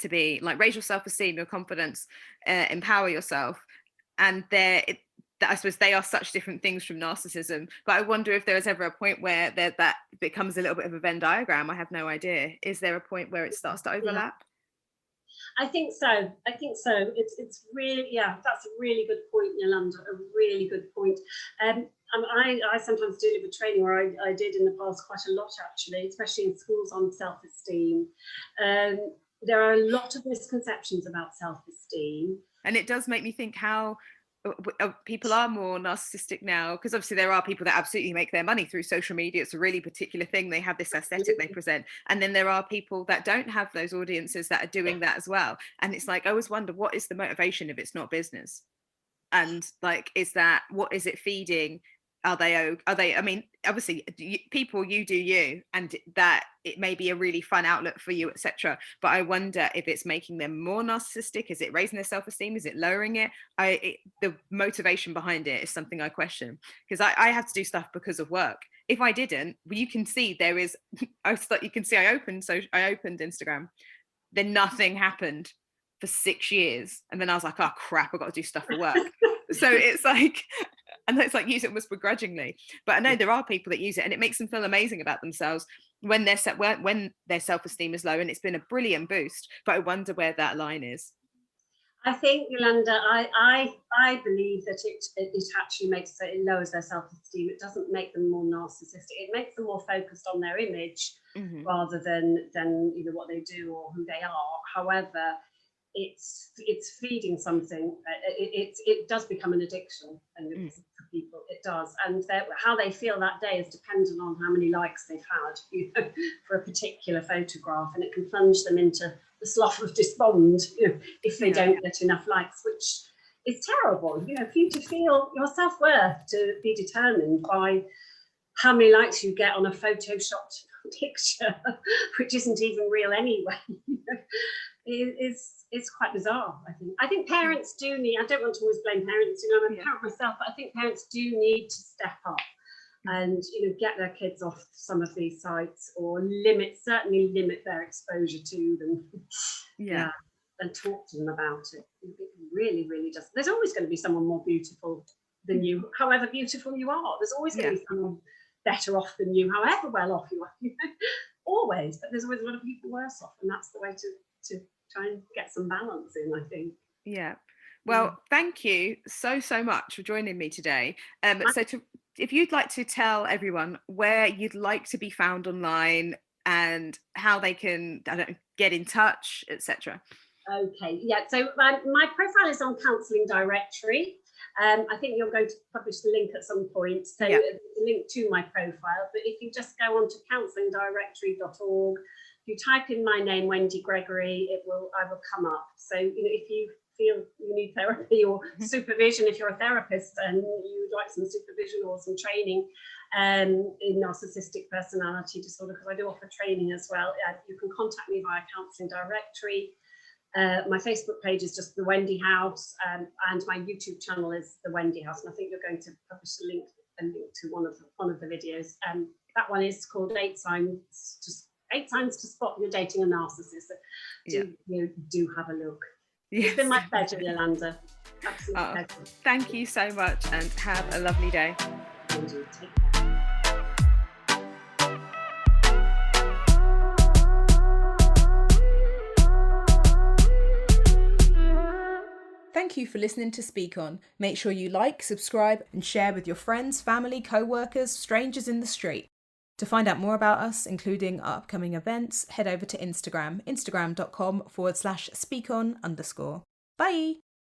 to be like, raise your self-esteem, your confidence, empower yourself, and I suppose they are such different things from narcissism. But I wonder if there is ever a point where that becomes a little bit of a Venn diagram. I have no idea. Is there a point where it starts to overlap? Yeah. I think so. It's really, that's a really good point, Yolanda, a really good point. I sometimes do live a training where I did in the past quite a lot, actually, especially in schools, on self-esteem. There are a lot of misconceptions about self-esteem. And it does make me think how people are more narcissistic now, because obviously there are people that absolutely make their money through social media. It's a really particular thing. They have this aesthetic they present, and then there are people that don't have those audiences that are doing that as well. And it's like, I always wonder, what is the motivation if it's not business? And like, what is it feeding? Are they, I mean, obviously people, you do you, and that it may be a really fun outlet for you, etc. But I wonder if it's making them more narcissistic. Is it raising their self-esteem? Is it lowering it? The motivation behind it is something I question, because I have to do stuff because of work. If I didn't, you can see I opened Instagram, then nothing happened for 6 years, and then I was like, oh crap, I've got to do stuff for work. So it's like, And it's like use it almost begrudgingly. But I know there are people that use it and it makes them feel amazing about themselves when when their self-esteem is low, and it's been a brilliant boost. But I wonder where that line is. I think, Yolanda, I believe that it actually it lowers their self-esteem. It doesn't make them more narcissistic. It makes them more focused on their image Mm-hmm. rather than what they do or who they are. However, it's feeding something. It does become an addiction, and for people it does. And how they feel that day is dependent on how many likes they've had, for a particular photograph, and it can plunge them into the slough of despond, if they don't get enough likes, which is terrible. For you to feel your self-worth to be determined by how many likes you get on a photoshopped picture, which isn't even real anyway, is quite bizarre. I think parents do need. I don't want to always blame parents. I'm a parent myself, but I think parents do need to step up and get their kids off some of these sites, or certainly limit their exposure to them. And talk to them about it. It really, really does. There's always going to be someone more beautiful than you, however beautiful you are. There's always going to be someone better off than you, however well off you are. Always, but there's always a lot of people worse off, and that's the way to try and get some balance in, I think. Yeah. Well, thank you so much for joining me today. If you'd like to tell everyone where you'd like to be found online and how they can get in touch, etc. Okay, so my profile is on Counselling Directory. I think you're going to publish the link at some point, so the link to my profile. But if you just go on to counsellingdirectory.org, if you type in my name, Wendy Gregory, I will come up. So if you feel you need therapy or supervision, if you're a therapist and you would like some supervision or some training in narcissistic personality disorder, because I do offer training as well, you can contact me via Counselling Directory. My Facebook page is just the Wendy House, and my YouTube channel is the Wendy House, and I think you're going to publish a link to one of the videos. That one is called 8 signs to spot you're dating a narcissist. So do have a look. It's been my pleasure, Yolanda. Absolute pleasure. Thank you so much, and have a lovely day. And you take care. Thank you for listening to Speak On. Make sure you like, subscribe, and share with your friends, family, co-workers, strangers in the street. To find out more about us, including our upcoming events, head over to Instagram, instagram.com/speakon_. Bye!